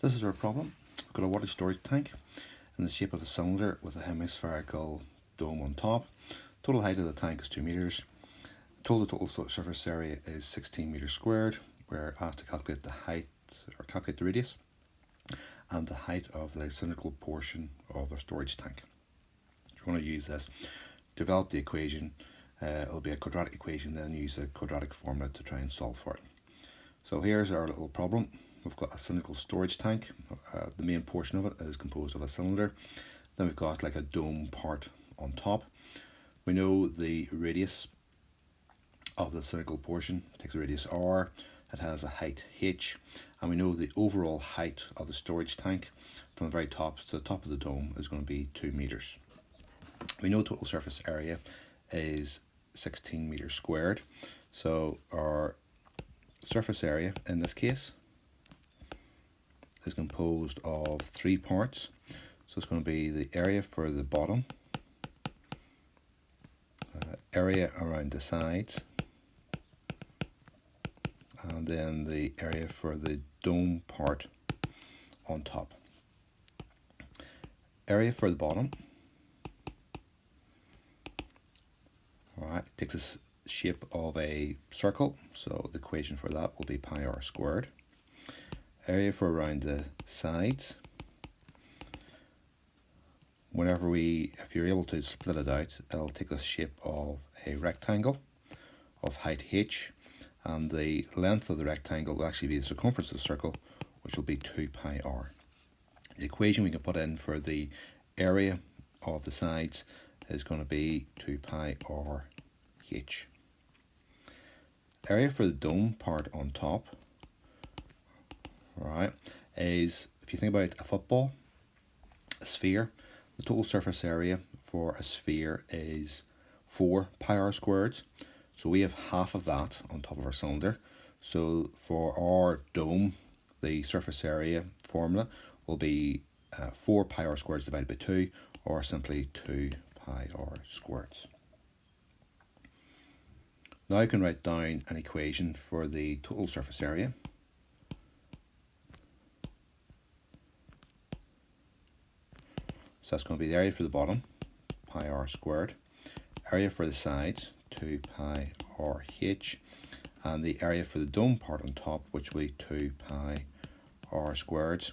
This is our problem. We've got a water storage tank in the shape of a cylinder with a hemispherical dome on top. Total height of the tank is 2 meters. Total surface area is 16 meters squared. We're asked to calculate the height or calculate the radius and the height of the cylindrical portion of the storage tank. So we're going to use this, develop the equation. It'll be a quadratic equation, then use a quadratic formula to try and solve for it. So here's our little problem. We've got a cylindrical storage tank. The main portion of it is composed of a cylinder. Then we've got like a dome part on top. We know the radius of the cylindrical portion. It takes a radius r. It has a height h, and we know the overall height of the storage tank from the very top to the top of the dome is going to be 2 meters. We know total surface area is 16 meters squared. So our surface area in this case is composed of 3 parts. So it's going to be the area for the bottom, area around the sides, and then the area for the dome part on top. Area for the bottom, alright, takes the shape of a circle, so the equation for that will be pi r squared. Area for around the sides, if you're able to split it out, it'll take the shape of a rectangle of height h, and the length of the rectangle will actually be the circumference of the circle, which will be 2 pi r. The equation we can put in for the area of the sides is going to be 2 pi r h. Area for the dome part on top, right, is, if you think about a football, a sphere, the total surface area for a sphere is 4 pi r squared. So we have half of that on top of our cylinder. So for our dome, the surface area formula will be 4 pi r squared divided by 2, or simply 2 pi r squared. Now I can write down an equation for the total surface area. So that's going to be the area for the bottom, pi r squared, area for the sides, 2 pi r h, and the area for the dome part on top, which will be 2 pi r squared.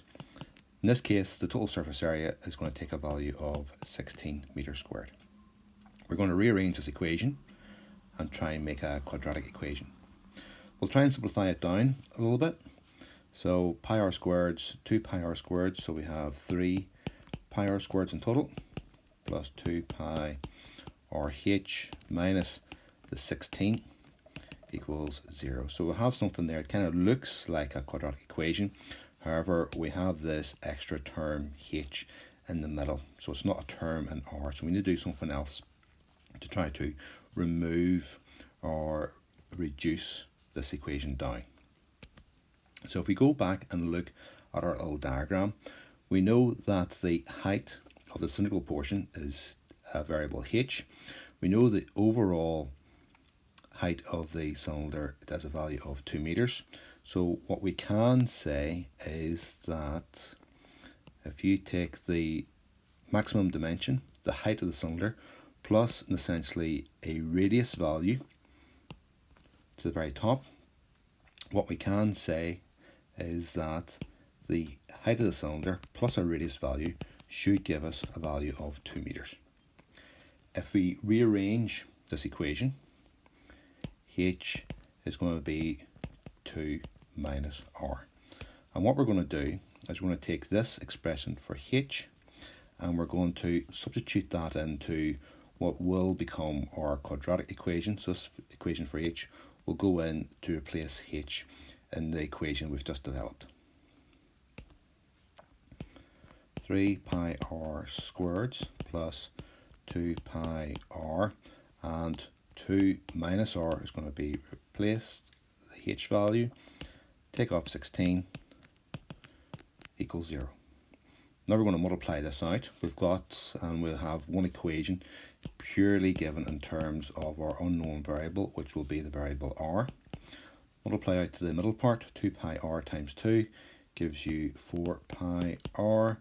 In this case, the total surface area is going to take a value of 16 meters squared. We're going to rearrange this equation and try and make a quadratic equation. We'll try and simplify it down a little bit. So pi r squared, 2 pi r squared, so we have 3 pi r squared in total, plus 2 pi r h minus the 16 equals 0. So we'll have something there. It kind of looks like a quadratic equation. However, we have this extra term h in the middle. So it's not a term in r. So we need to do something else to try to remove or reduce this equation down. So if we go back and look at our little diagram, we know that the height of the cylindrical portion is a variable h. We know the overall height of the cylinder has a value of 2 meters. So what we can say is that if you take the maximum dimension, the height of the cylinder, plus essentially a radius value to the very top, what we can say is that the height of the cylinder plus a radius value should give us a value of 2 meters. If we rearrange this equation, h is going to be 2 minus r. And what we're going to do is we're going to take this expression for h and we're going to substitute that into what will become our quadratic equation. So this equation for h will go in to replace h in the equation we've just developed. 3 pi r squared plus 2 pi r, and 2 minus r is going to be replaced, the h value, take off 16 equals 0. Now we're going to multiply this out. We'll have one equation purely given in terms of our unknown variable, which will be the variable r. Multiply out to the middle part, 2 pi r times 2 gives you 4 pi r.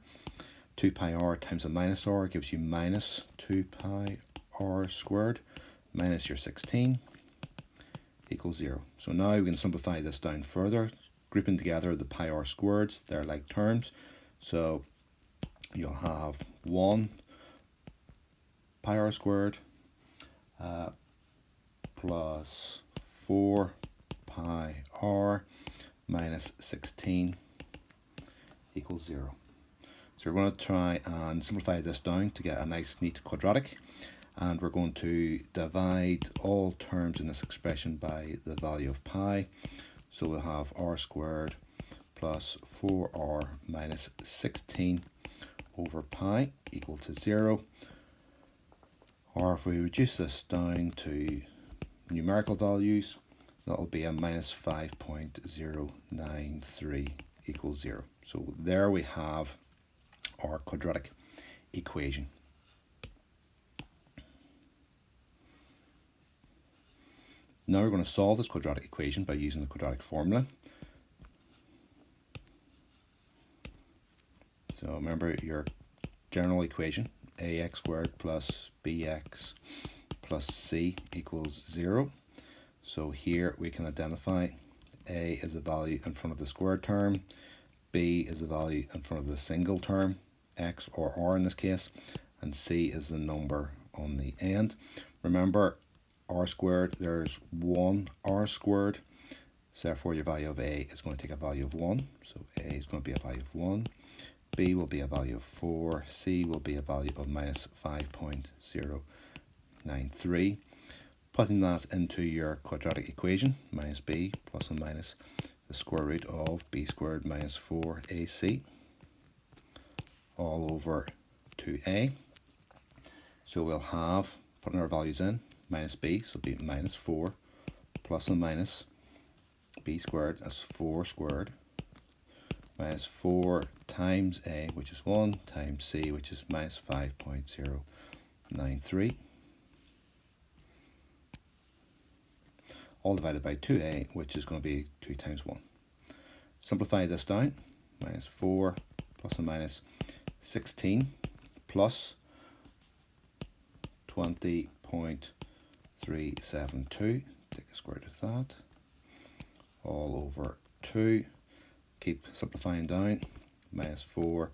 2 pi r times a minus r gives you minus 2 pi r squared minus your 16 equals 0. So now we can simplify this down further, grouping together the pi r squareds. They're like terms. So you'll have 1 pi r squared plus 4 pi r minus 16 equals 0. So we're going to try and simplify this down to get a nice neat quadratic, and we're going to divide all terms in this expression by the value of pi. So we'll have r squared plus 4r minus 16 over pi equal to 0. Or if we reduce this down to numerical values, that'll be a minus 5.093 equals 0. So there we have our quadratic equation. Now we're going to solve this quadratic equation by using the quadratic formula. So remember your general equation, ax squared plus bx plus c equals 0. So here we can identify a is the value in front of the squared term, b is the value in front of the single term, x or r in this case, and c is the number on the end. Remember, r squared, there's 1 r squared, so therefore your value of a is going to take a value of 1. So a is going to be a value of 1, b will be a value of 4, c will be a value of minus 5.093. Putting that into your quadratic equation, minus b plus and minus the square root of b squared minus 4ac all over 2a. So we'll have, putting our values in, minus b, so it'll be minus 4 plus and minus b squared, that's 4 squared, minus 4 times a, which is 1, times c, which is minus 5.093. All divided by 2a, which is going to be 2 times 1. Simplify this down, minus 4 plus and minus 16 plus 20.372, take the square root of that, all over 2, keep simplifying down, minus 4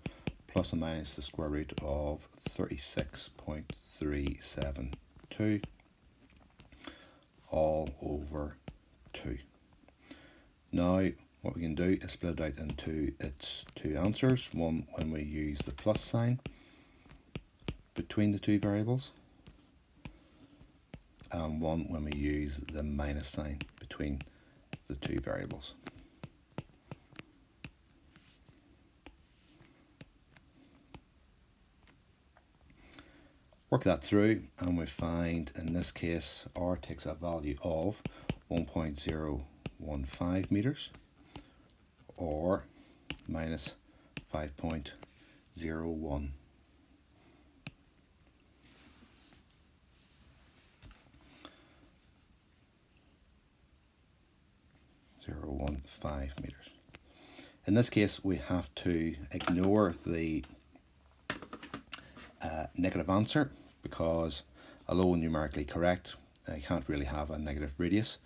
plus and minus the square root of 36.372, all over 2. Now what we can do is split it out into its two answers, one when we use the plus sign between the two variables, and one when we use the minus sign between the two variables. Work that through and we find in this case r takes a value of 1.015 meters or minus 5.01. 0.015 meters. In this case, we have to ignore the negative answer because although numerically correct, I can't really have a negative radius.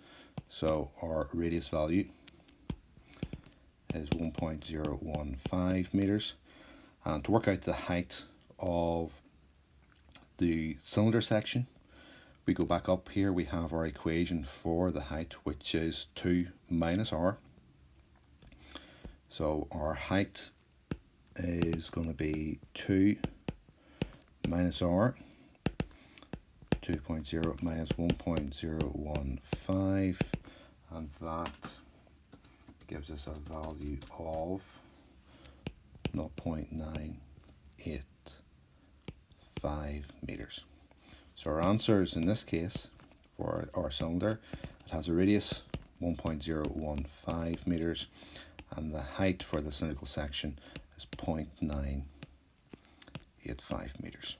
So our radius value is 1.015 meters. And to work out the height of the cylinder section, we go back up here, we have our equation for the height, which is 2 minus r. So our height is going to be 2 minus r, 2.0 minus 1.015, and that gives us a value of 0.985 meters. So our answers in this case for our cylinder, it has a radius 1.015 meters and the height for the cylindrical section is 0.985 meters.